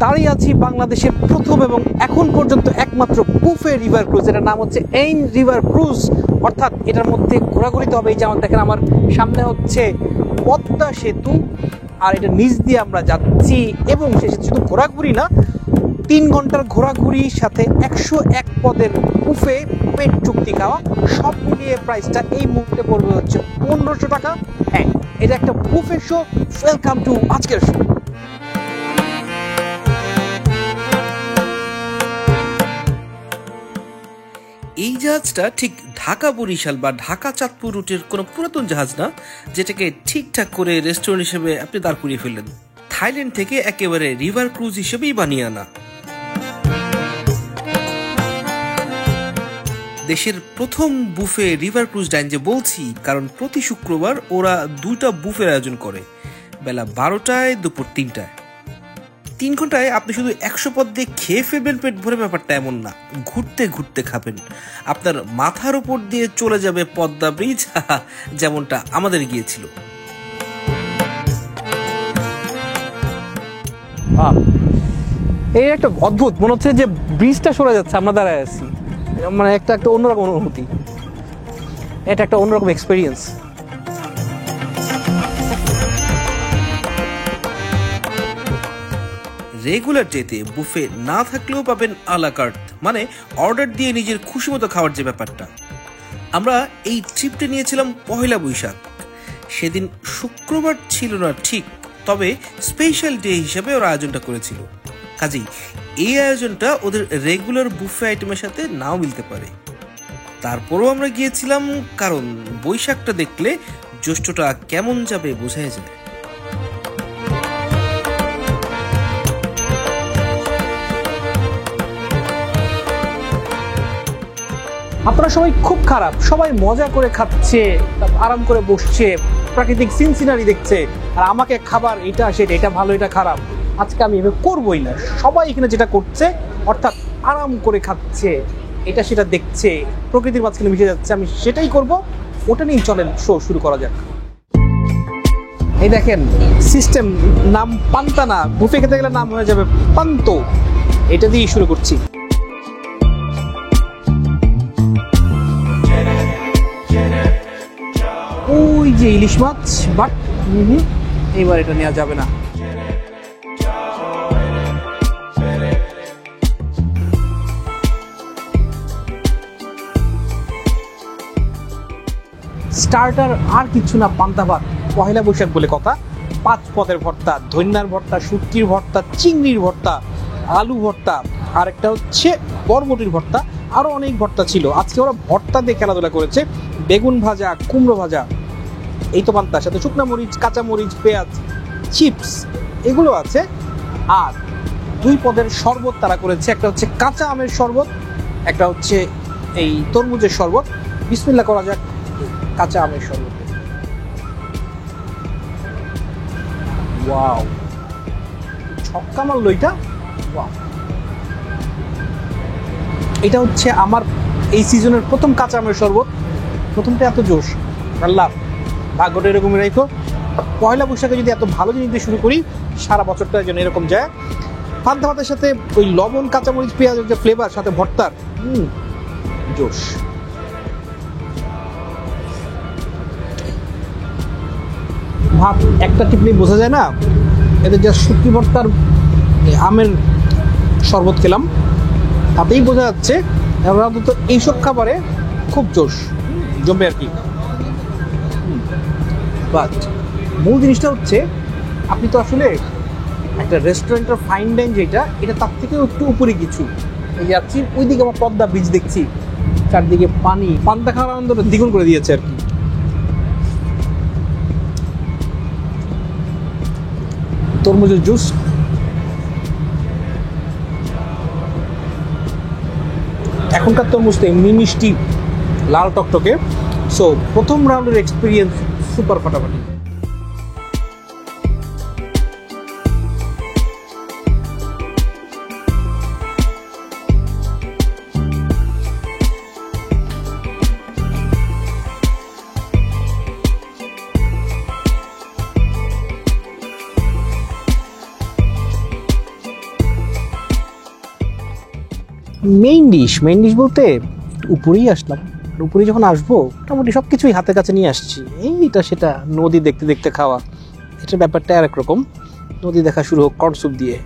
দাঁড়িয়ে আছি বাংলাদেশের প্রথম এবং এখন পর্যন্ত একমাত্র বুফে রিভার ক্রুজ। এটার নাম হচ্ছে এইন রিভার ক্রুজ, অর্থাৎ এটার মধ্যে ঘোরাঘুরিতে হবে। এই যেমন দেখেন আমার সামনে হচ্ছে পদ্মা সেতু, আর এটা নিচ দিয়ে আমরা যাচ্ছি এবং শেষে শুধু ঘোরাঘুরি না, 3 ঘন্টার ঘোরাঘুরির সাথে 101 পদের বুফে, পেট চুক্তি খাওয়া, সব মিলিয়ে প্রাইসটা এই মুহূর্তে পড়বে হচ্ছে 1500 টাকা। হ্যাঁ, এটা একটা বুফে শো। ওয়েলকাম টু আজকের শো। এই জাহাজটা ঠিক ঢাকা বরিশাল বা ঢাকা চাঁদপুর রুটের কোনো পুরাতন জাহাজ না, যেটাকে ঠিকঠাক করে রেস্টুরেন্ট হিসেবে আপনি দাঁড় করিয়ে ফেললেন। থাইল্যান্ড থেকে একেবারে রিভার ক্রুজ হিসেবেই বানিয়ে আনা। দেশের প্রথম বুফে রিভার ক্রুজ ডাইন যে বলছি, কারণ প্রতি শুক্রবার ওরা 2টা বুফের আয়োজন করে, বেলা 12টায়, দুপুর 3টায়। 3 ঘন্টায় আপনি শুধু 100 পদ দিয়ে খেয়ে ফেলবেন পেট ভরে, ব্যাপারটা এমন না। ঘুরতে ঘুরতে খাবেন, আপনার মাথার উপর দিয়ে চলে যাবে পদ্মা ব্রিজ, যেমনটা আমাদের গিয়েছিল। এই একটা অদ্ভুত মনে হচ্ছে যে ব্রিজটা সরে যাচ্ছে, আমরা দাঁড়ায় আছি, মানে একটা অন্যরকম অনুভূতি, এটা একটা অন্যরকম এক্সপিরিয়েন্স। রেগুলার ডেতে বুফে না থাকলেও পাবেন আলা কার্ট, মানে অর্ডার দিয়ে নিজের খুশি মতো খাওয়ার যে ব্যাপারটা। আমরা এই ট্রিপটা নিয়েছিলাম পহেলা বৈশাখ। সেদিন শুক্রবার ছিল না ঠিক, তবে স্পেশাল ডে হিসাবে ওরা আয়োজনটা করেছিল। কাজেই এই আয়োজনটা ওদের রেগুলার বুফে আইটেমের সাথে নাও মিলতে পারে। তারপরও আমরা গিয়েছিলাম, কারণ বৈশাখটা দেখলে জ্যৈষ্ঠটা কেমন যাবে বোঝাই যায়। আপনারা সবাই খুব খারাপ, সবাই মজা করে খাচ্ছে, আরাম করে বসছে, প্রাকৃতিক সিন সিনারি দেখছে, আর আমাকে খাবার এটা সেটা, এটা ভালো এটা খারাপ, আজকে আমি এভাবে করবোই না। সবাই এখানে যেটা করছে, অর্থাৎ আরাম করে খাচ্ছে, এটা সেটা দেখছে, প্রকৃতির মাঝখানে মিশে যাচ্ছে, আমি সেটাই করব। ওটা নিয়ে চলেন শো শুরু করা যাক। এই দেখেন সিস্টেম, নাম পান্তা না, বুফে খেতে গেলে নাম হয়ে যাবে পান্ত। এটা দিয়েই শুরু করছি। ওই যে ইলিশ মাছ, বাট এইবার এটা নেওয়া যাবে না। স্টার্টার আর কিছু না, পান্তা ভাত, পহেলা বৈশাখ বলে কথা। 5 পদের ভর্তা, ধন্যার ভর্তা, শুটকির ভর্তা, চিংড়ির ভর্তা, আলু ভর্তা, আর একটা হচ্ছে বরবটির ভর্তা, আরো অনেক ভর্তা ছিল। আজকে ওরা ভর্তা দিয়ে খেলাধুলা করেছে। বেগুন ভাজা, কুমড়ো ভাজা, এই তো পান্তার সাথে শুকনা মরিচ, কাঁচা মরিচ, পেঁয়াজ, চিপস, এগুলো আছে। আর 2 পদের শরবত তারা করেছে, একটা হচ্ছে কাঁচা আমের শরবত, একটা হচ্ছে এই তরমুজের শরবত। বিসমিল্লাহ করা যাক কাঁচা আমের শরবত। ওয়াও, ছক্কা মারলো এটা। ওয়াও, এটা হচ্ছে আমার এই সিজনের প্রথম কাঁচা আমের শরবত। প্রথমটা এত জোশ, আল্লাহ ভাগ্যটা এরকমই রাখো। পয়লা বৈশাখে যদি এত ভালো জিনিস দিয়ে শুরু করি, সারা বছরটা যেন এরকম যায়। পান্তা ভাতের সাথে ওই লবণ, কাঁচামরিচ, পেঁয়াজের যে ফ্লেভার, সাথে ভর্তার জোশ। ভাত একটা টিপনি বোঝা যায় না, এদের যা শুটকি ভর্তার আমের শরবত খেলাম, তাতেই বোঝা যাচ্ছে তো এইসব খাবারে খুব জোশ জমবে আর কি। বাট মূল জিনিসটা হচ্ছে, আপনি তো আসলে একটা রেস্টুরেন্টের ফাইন ডাইন যেটা, এটা তার থেকেও একটু উপরে কিছু। এই যাচ্ছি ওইদিকে আমার পদ্মা ব্রিজ দেখছি, চারদিকে পানি, পান্তা খাওয়ার আনন্দটা দ্বিগুণ করে দিয়েছে আর কি। তরমুজের জুস, এখনকার তরমুজ তো এমনি মিষ্টি, লাল টকটকে। সো প্রথম রাউন্ডের এক্সপিরিয়েন্স সুপার ফাটাফাটি। মেইন ডিশ বলতে উপরেই আসলাম। উপরে যখন আসবো মোটামুটি সব কিছুই হাতের কাছে নিয়ে আসছি, এইটা সেটা নদী দেখতে দেখতে খাওয়া, এটার ব্যাপারটা আর একরকম। নদী দেখা শুরু হোক কর্ন স্যুপ দিয়ে।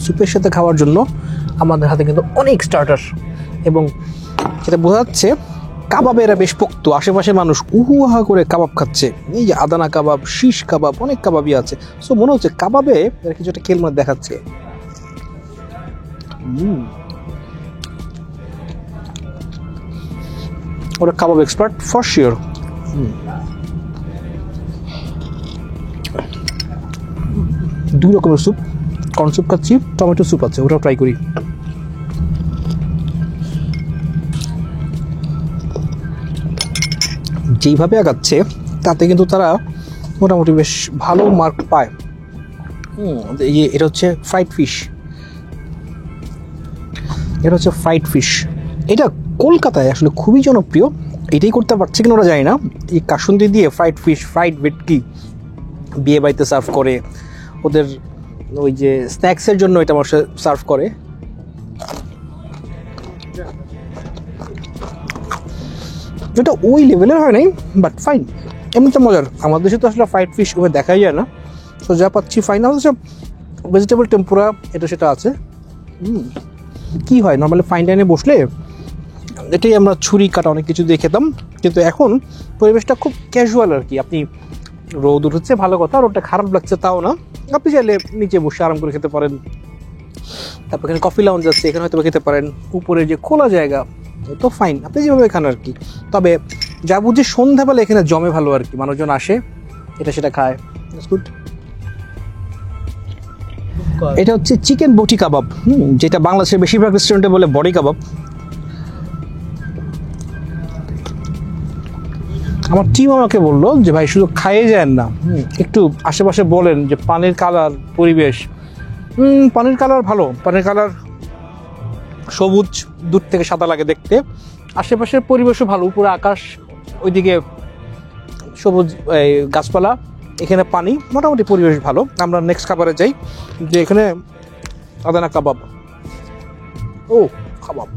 স্যুপের সাথে খাওয়ার জন্য আমাদের হাতে কিন্তু অনেক স্টার্টার, এবং সেটা বোঝা যাচ্ছে কাবাবে এরা বেশ পোক্ত। আশেপাশে মানুষ উহুহা করে কাবাব খাচ্ছে, এই যে আদানা কাবাব, শিশ কাবাব, অনেক কাবাবই আছে। সো মনে হচ্ছে কাবাবে এরা কিছু একটা খেলমাত দেখাচ্ছে। ওরা কাবাব এক্সপার্ট ফর শিওর। দুই রকমের স্যুপ, কর্ন স্যুপ খাচ্ছি, টমেটো স্যুপ আছে, ওটাও ট্রাই করি। যেইভাবে আগাচ্ছে তাতে কিন্তু তারা মোটামুটি বেশ ভালো মার্ক পায়। এটা হচ্ছে ফ্রাইড ফিশ, এটা কলকাতায় আসলে খুবই জনপ্রিয়। এটাই করতে পারছে কিনা ওরা জানি না। এই কাসুন্দি দিয়ে ফ্রাইড ফিশ, ফ্রাইড ভেটকি বিয়ে বাড়িতে সার্ভ করে, ওদের ওই যে স্ন্যাক্সের জন্য এটা আমার সার্ভ করে। যেটা ওই লেভেলের হয় নাই, বাট ফাইন, এমনিতে মজার। আমাদের দেশে তো আসলে ফ্রাইড ফিশ ওভাবে দেখাই যায় না, তো যা পাচ্ছি ফাইন। আমাদের সব ভেজিটেবল টেম্পুরা এটা সেটা আছে। কি হয় নর্মালি ফাইন ডাইনে বসলে এটাই আমরা ছুরি কাটা অনেক কিছু দিয়ে খেতাম, কিন্তু এখন পরিবেশটা খুব ক্যাজুয়াল আর কি। আপনি রোদ উঠছে ভালো কথা, রোদটা খারাপ লাগছে তাও না, আপনি চাইলে নিচে বসে আরাম করে খেতে পারেন। তারপর এখানে কফি লাউঞ্জ আছে, এখানে হয়তো খেতে পারেন। উপরে যে খোলা জায়গা, তো ফাইন, আপনি যেভাবে খান আর কি। তবে যা বুঝি সন্ধ্যাবেলা এখানে জমে ভালো আর কি, মানুষজন আসে এটা সেটা খায়। গুড। এটা হচ্ছে চিকেন বটি কাবাব, যেটা বাংলাদেশের বেশিরভাগ রেস্টুরেন্টে বলে বডি কাবাব। আমার টিম আমাকে বললো যে ভাই শুধু খাইয়ে যান না, একটু আশেপাশে বলেন যে পানির কালার, পরিবেশ। পানির কালার ভালো, পানির কালার সবুজ, দূর থেকে সাদা লাগে দেখতে। আশেপাশের পরিবেশও ভালো, উপরে আকাশ, ওইদিকে সবুজ গাছপালা, এখানে পানি, মোটামুটি পরিবেশ ভালো। আমরা নেক্সট খাবারে যাই, যে এখানে আদানা কাবাব। ও কাবাব,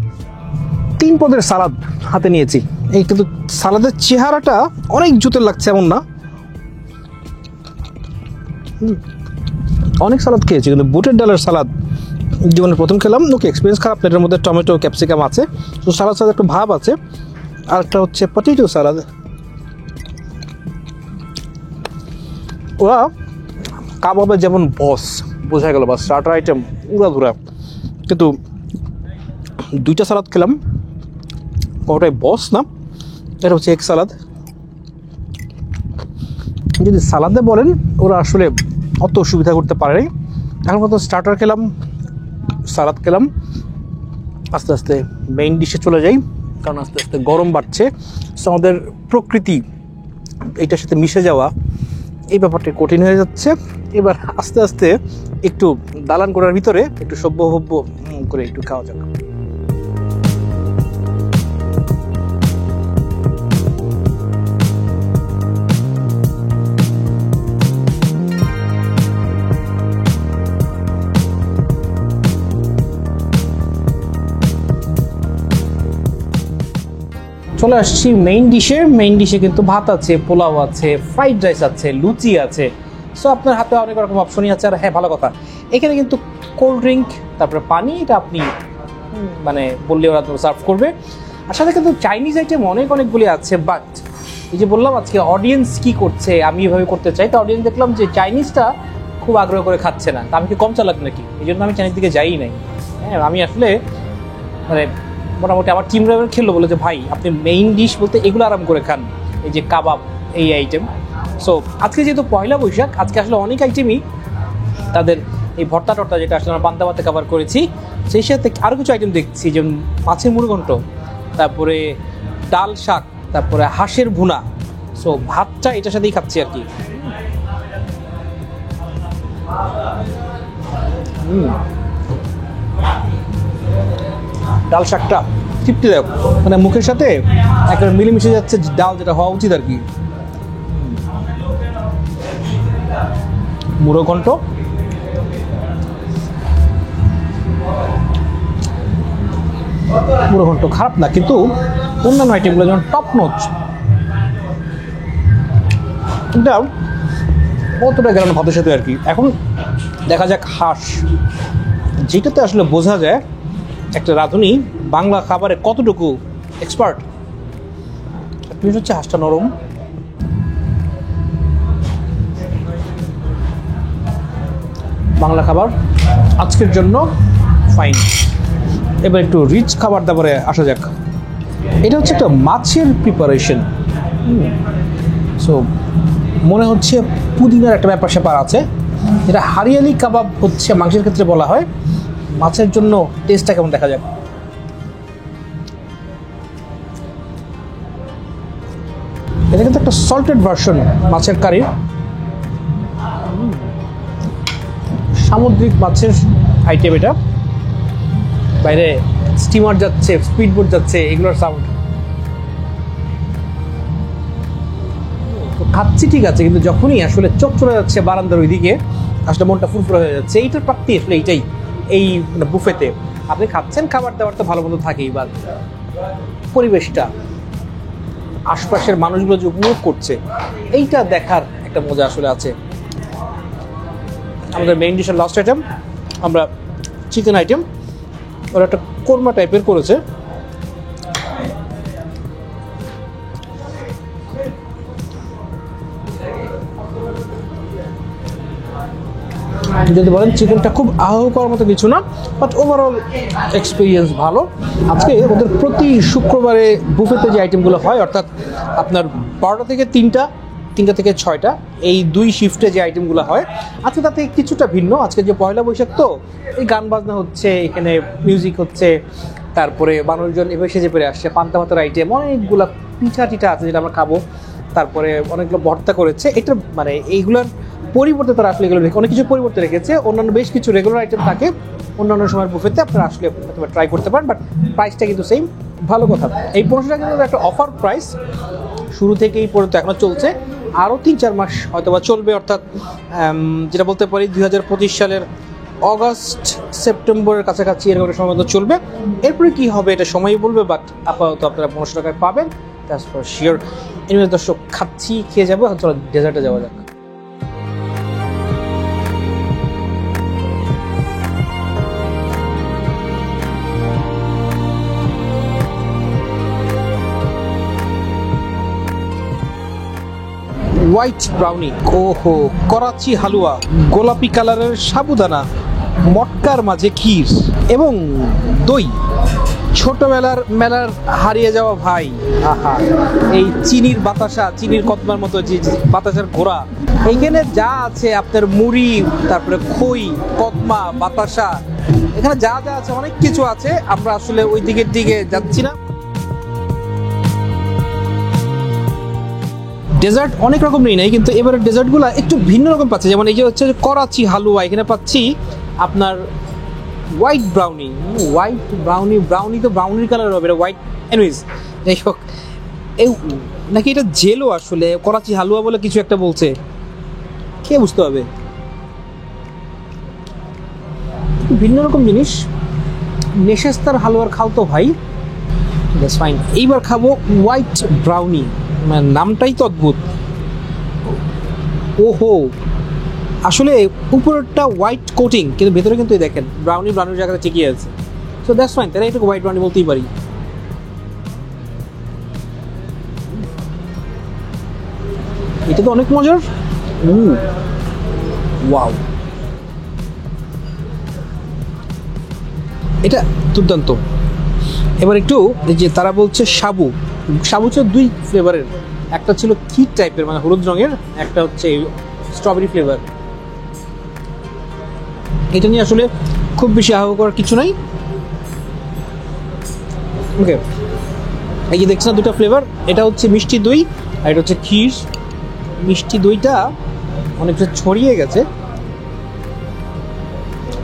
3 পদের সালাদ হাতে নিয়েছি। এই কিন্তু সালাদের চেহারাটা অনেক জুতের লাগছে এমন না, অনেক সালাদ খেয়েছি, কিন্তু বুটের ডালের সালাদ জীবনে প্রথম খেলাম। ওকে, এক্সপিরিয়েন্স খারাপ, এটার মধ্যে টমেটো ক্যাপসিকাম আছে, তো সালাদ সালাদ একটু ভাব আছে। আর একটা হচ্ছে পটেটো সালাদ। ওরা কাবাবে যেমন বস, বোঝা গেল, বা স্টার্টার আইটেম উড়াধুরা, কিন্তু 2টা সালাদ খেলাম, ওটাই বস না, এটা হচ্ছে এক সালাদ। যদি সালাদে বলেন ওরা আসলে অত সুবিধা করতে পারে। এখন কত স্টার্টার খেলাম, সালাদ খেলাম, আস্তে আস্তে মেইন ডিশে চলে যাই, কারণ আস্তে আস্তে গরম বাড়ছে। সো আমাদের প্রকৃতি এইটার সাথে মিশে যাওয়া, এই ব্যাপারটা কঠিন হয়ে যাচ্ছে। এবার আস্তে আস্তে একটু দালান করার ভিতরে একটু সভ্য করে একটু খাওয়া যাক। চলে আসছি মেইন ডিশে কিন্তু ভাত আছে, পোলাও আছে, ফ্রাইড রাইস আছে, লুচি আছে। সো আপনার হাতে অনেক রকম অপশনই আছে। আর হ্যাঁ, ভালো কথা, এখানে কিন্তু কোল্ড ড্রিঙ্ক, তারপরে পানি, এটা আপনি মানে বললে ওরা সার্ভ করবে। আর সাথে কিন্তু চাইনিজ আইটেম অনেকগুলি আছে। বাট এই যে বললাম আজকে অডিয়েন্স কি করছে, আমি এভাবে করতে চাই, তো অডিয়েন্স দেখলাম যে চাইনিজটা খুব আগ্রহ করে খাচ্ছে না। তা আমি কি কম চালাক নাকি? এই জন্য আমি চাইনিজ দিকে যাই নাই। হ্যাঁ, আমি আসলে মানে মোটামুটি আমার টিম ড্রাইভার খেললো, বলে যে ভাই আপনি মেইন ডিশ বলতে এগুলো আরাম করে খান, এই যে কাবাব, এই আইটেম। সো আজকে যেহেতু পয়লা বৈশাখ, আজকে আসলে অনেক আইটেমই তাদের, এই ভর্তা টর্তা যেটা আসলে আমরা পান্তা ভাতে কভার করেছি, সেই সাথে আরও কিছু আইটেম দেখছি, যেমন মাছের মুড়ঘণ্ট, তারপরে ডাল শাক, তারপরে হাঁসের ভুনা। সো ভাতটা এটার সাথেই খাচ্ছি আর কি। ডাল শাকটা তৃপ্তিদায়ক, মানে মুখের সাথে একেবারে মিলেমিশে যাচ্ছে ডাল, যেটা হওয়া উচিত আর কি। মুড়ো ঘন্ট, মুড়ো ঘন্ট খারাপ না, কিন্তু অন্যান্য আইটেমগুলো যেমন টপ নচ, এটা কতটা গেল ভাতের সাথে আর কি। এখন দেখা যাক হাঁস, যেটাতে আসলে বোঝা যায় একটা রাঁধুনি বাংলা খাবারে কতটুকু এক্সপার্ট। হচ্ছে হাঁসটা নরম, বাংলা খাবার আজকের জন্য ফাইন। এবার একটু রিচ খাবার দাবারে আসা যাক। এটা হচ্ছে একটা মাছের প্রিপারেশন, সো মনে হচ্ছে পুদিনার একটা ব্যাপার স্যাপার আছে। এটা হারিয়ালি কাবাব হচ্ছে মাংসের ক্ষেত্রে বলা হয়, মাছের জন্য টেস্টটা কেমন দেখা যাক। এটা কিন্তু একটা সল্টেড ভার্সন মাছের কারির, সামুদ্রিক মাছের আইটেম। এটা বাইরে স্টিমার যাচ্ছে, স্পিডবোট যাচ্ছে, এগুলোর সাউন্ড তো খাচ্ছি ঠিক আছে, কিন্তু যখনই আসলে চোখ চলে যাচ্ছে বারান্দার ওইদিকে, আসলে মনটা ফুরফুরে হয়ে যাচ্ছে। এইটার প্রাপ্তি আসলে এইটাই, এই বুফেতে আপনি খাচ্ছেন, খাবার দাবার তো ভালো মন্দ থাকেই, বা পরিবেশটা, আশপাশের মানুষগুলো যে উপভোগ করছে, এইটা দেখার একটা মজা আসলে আছে। আমাদের মেইন ডিশের লাস্ট আইটেম, আমরা চিকেন আইটেম, ওরা একটা কোরমা টাইপের করেছে। যদি বলেন চিকেনটা খুব আহ করার মতো কিছু না, বাট ওভারঅল এক্সপিরিয়েন্স ভালো। আজকে ওদের প্রতি শুক্রবারে বুফেতে যে আইটেমগুলো হয়, অর্থাৎ আপনার 12টা থেকে 3টা, 3টা থেকে 6টা, এই 2 শিফটে যে আইটেমগুলো হয়, আজকে তাতে কিছুটা ভিন্ন। আজকে যে পয়লা বৈশাখ, তো এই গান বাজনা হচ্ছে, এখানে মিউজিক হচ্ছে, তারপরে মানুষজন এভাবে সেজে পেরে আসছে, পান্তা ভাতের আইটেম, অনেকগুলো পিঠা টিঠা আছে যেটা আমরা খাবো, তারপরে অনেকগুলো ভর্তা করেছে। এটা মানে এইগুলোর পরিবর্তে তারা আসলে এগুলো অনেক কিছু পরিবর্তে রেখেছে। অন্যান্য বেশ কিছু রেগুলার আইটেম থাকে অন্যান্য সময়ের বুফেতে, আপনারা আসলে ট্রাই করতে পারেন, বাট প্রাইসটা কিন্তু সেম। ভালো কথা, এই 1500 টাকা কিন্তু একটা অফার প্রাইস, শুরু থেকেই পর্যন্ত এখনো চলছে, আরও 3-4 মাস হয়তো বা চলবে, অর্থাৎ যেটা বলতে পারি 2025 সালের অগাস্ট সেপ্টেম্বরের কাছাকাছি এরকম একটা সময় চলবে। এরপরে কি হবে এটা সময়ই বলবে, বাট আপাতত আপনারা 1500 টাকায় পাবেন, দ্যাটস ফর শিওর। এনিওয়ে দর্শক, খাচ্ছি, খেয়ে যাবো, চলো ডেজার্টে যাওয়া যাক। হোয়াইট ব্রাউনি, ওহো, করাচি হালুয়া, গোলাপি কালারের সাবুদানা, মটকার মাঝে ক্ষীর এবং দই, ছোটবেলার মেলার হারিয়ে যাওয়া ভাই, আহা, এই চিনির বাতাসা, চিনির কদমার মতো যে বাতাসার ঘোড়া, এইখানে যা আছে আপনার মুড়ি, তারপরে খই, কদমা, বাতাসা, এখানে যা যা আছে অনেক কিছু আছে। আমরা আসলে ওই দিকের দিকে যাচ্ছি না। ডেজার্ট অনেক রকম নেই, কিন্তু এবারে ডেজার্টগুলো একটু ভিন্ন রকম পাচ্ছি। যেমন এই যে হচ্ছে করাচি হালুয়া, এখানে পাচ্ছি আপনার হোয়াইট ব্রাউনি, ব্রাউনি তো ব্রাউনির কালার হবে, এটা হোয়াইট, এনিওয়েজ যাই হোক। এই নাকি এটা জেলও, আসলে করাচি হালুয়া বলে কিছু একটা বলছে, কে বুঝতে হবে। ভিন্ন রকম জিনিস, নেশাস্তার হালুয়ার খাও তো ভাই, দ্যাটস ফাইন। এইবার খাবো হোয়াইট ব্রাউনি, মানে নামটাই তো অদ্ভুত। ওহো, আসলে উপরেরটা হোয়াইট কোটিং, কিন্তু ভেতরে কিন্তু দেখেন ব্রাউনির জায়গাটা ঠিকই আছে। সো দ্যাটস ফাইন, তাহলে এটাকে হোয়াইট ব্রাউনি বলতেই পারি। এটা তো অনেক মজার। ওয়াও, এটা দুর্দান্ত। এবার একটু যে তারা বলছে সাবু ছিল 2 ফ্লেভারের, একটা ছিল ক্ষীর টাইপের মানে হলুদ রঙের, একটা হচ্ছে স্ট্রবেরি ফ্লেভার। এটা নিয়ে আসলে খুব বেশি আহ করার কিছু নাই। ওকে, এই যে দেখছেন 2টা ফ্লেভার, এটা হচ্ছে মিষ্টি দই আর এটা হচ্ছে ক্ষীর। মিষ্টি দইটা অনেকটা ছড়িয়ে গেছে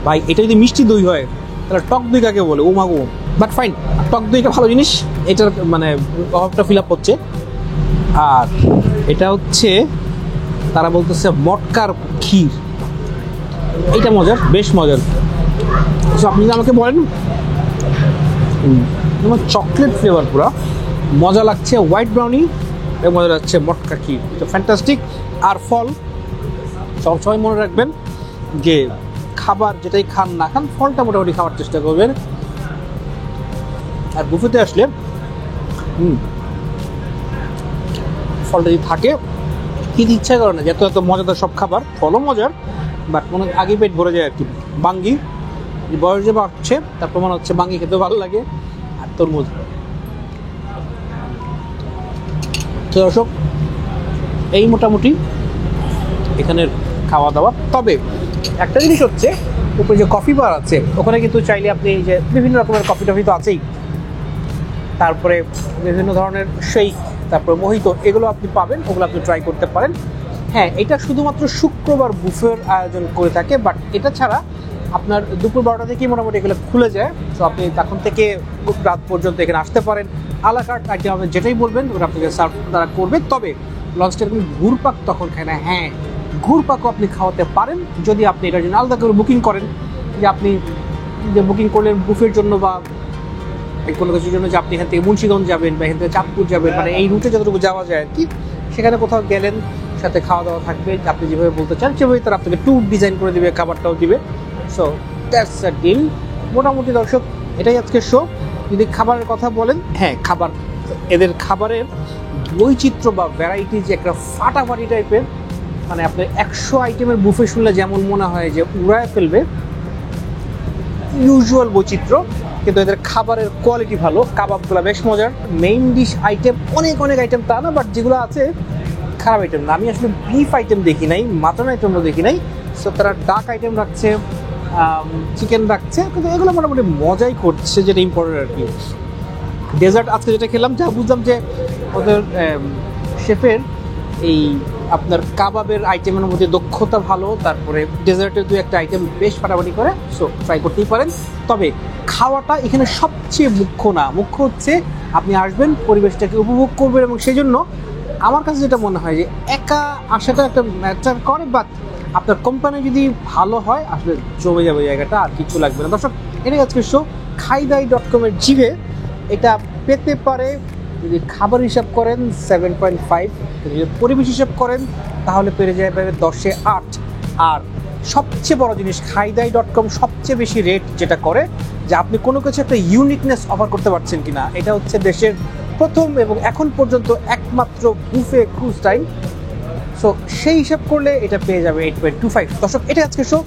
ভাই। এটা যদি মিষ্টি দই হয় তাহলে টক দই কাকে বলে, ও মাগো। বাট ফাইন, টক দইটা ভালো জিনিস, এটার মানে অভাবটা ফিল আপ হচ্ছে। আর এটা হচ্ছে তারা বলতেছে মটকার ক্ষীর, এইটা মজার, বেশ মজার। সো আপনি যদি আমাকে বলেন আমার চকলেট ফ্লেভার পুরো মজা লাগছে, হোয়াইট ব্রাউনি এবং মজা লাগছে মটকা ক্ষীর, এটা ফ্যান্টাস্টিক। আর ফল সবসময় মনে রাখবেন যে খাবার যেটাই খান না খান ফলটা মোটামুটি খাওয়ার চেষ্টা করবেন। আর বুফেতে আসলে ফলটা যদি থাকে কিন্তু ইচ্ছা করে না, যত এত মজাদার সব খাবার, ফলও মজার বাট মনে আগে পেট ভরে যায় আর কি। বাঙ্গি বয়স যে বাড়ছে তার প্রমাণ হচ্ছে বাঙ্গি খেতে ভালো লাগে, আর তরমুজ। তো দর্শক এই মোটামুটি এখানের খাওয়া দাওয়া। তবে একটা জিনিস হচ্ছে উপরে যে কফি বার আছে ওখানে কিন্তু চাইলে আপনি এই যে বিভিন্ন রকমের কফি টফি তো আছেই, তারপরে বিভিন্ন ধরনের শেক, তারপরে মোহিতো, এগুলো আপনি পাবেন, ওগুলো আপনি ট্রাই করতে পারেন। হ্যাঁ, এটা শুধুমাত্র শুক্রবার বুফের আয়োজন করে থাকে, বাট এটা ছাড়া আপনার দুপুর 12টা থেকেই মোটামুটি এগুলো খুলে যায়। তো আপনি তখন থেকে রাত পর্যন্ত এখানে আসতে পারেন। আলাকার্ট আইটেম আপনি যেটাই বলবেন ওটা আপনাকে সার্ভ তারা করবে। তবে লঞ্চটা এরকম ঘুরপাক তখন খায় না। হ্যাঁ, ঘুরপাকও আপনি খাওয়াতে পারেন যদি আপনি এটার জন্য আলাদা করে বুকিং করেন, যে আপনি যে বুকিং করলেন বুফের জন্য বা কোনো কিছুর জন্য, যে আপনি এখান থেকে মুন্সিগঞ্জ যাবেন বা এখান থেকে চাঁদপুর যাবেন, মানে এই রুটে যতটুকু যাওয়া যায় আর কি, সেখানে কোথাও গেলেন সাথে খাওয়া দাওয়া থাকবে, আপনি যেভাবে বলতে চান সেভাবে তারা আপনাকে ট্যুর ডিজাইন করে দিবে, খাবারটাও দিবে। So that's a deal. মোটামুটি দর্শক এটাই আজকের শো। যদি খাবারের কথা বলেন, হ্যাঁ খাবার, এদের খাবারের বৈচিত্র্য বা ভ্যারাইটি যে একটা ফাটাফাটি টাইপের, মানে আপনার 100 আইটেমের বুফে শুনলে যেমন মনে হয় যে উড়ায় ফেলবে, ইউজুয়াল বৈচিত্র্য, কিন্তু এদের খাবারের কোয়ালিটি ভালো। কাবাবগুলো বেশ মজার, মেইন ডিশ আইটেম অনেক অনেক আইটেম তা না, বাট যেগুলো আছে খারাপ আইটেম না। আমি আসলে বিফ আইটেম দেখি নাই, মাটন আইটেমও দেখি নাই। সো তারা ডাক আইটেম রাখছে, চিকেন রাখছে, কিন্তু এগুলো মোটামুটি মজাই করছে, যেটা ইম্পর্টেন্ট আর কি। ডেজার্ট আজকে যেটা খেলাম, যা বুঝলাম যে ওদের শেফের এই আপনার কাবাবের আইটেমের মধ্যে দক্ষতা ভালো, তারপরে ডেজার্টের 2-1টা আইটেম বেশ ফাটাফাটি করে, সো ট্রাই করতেই পারেন। তবে খাওয়াটা এখানে সবচেয়ে মুখ্য না, মুখ্য হচ্ছে আপনি আসবেন, পরিবেশটাকে উপভোগ করবেন, এবং সেই জন্য আমার কাছে যেটা মনে হয় যে একা আসাটা একটা ম্যাটার করে, বাট আপনার কোম্পানি যদি ভালো হয় আসলে জমে যাবে জায়গাটা, আর কিছু লাগবে না। দর্শক এটাই আজকের শো। খাইদাই.com-এর জিভে এটা পেতে পারে যদি খাবার হিসাব করেন 7.5, যদি পরিবেশ হিসাব করেন তাহলে পেরে যায় 10-এ 8। আর সবচেয়ে বড় জিনিস, খাইদাই.com সবচেয়ে বেশি রেট যেটা করে যে আপনি কোনো কিছু একটা ইউনিকনেস অফার করতে পারছেন কিনা। এটা হচ্ছে দেশের প্রথম এবং এখন পর্যন্ত একমাত্র বুফে ক্রুজ টাইম। সো সেই হিসাব করলে এটা পেয়ে যাবে 8.25। দর্শক এটা আজকের শো।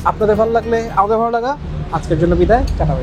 আপনাদের ভালো লাগলে আমাদের ভালো লাগা। আজকের জন্য বিদায়, টাটা।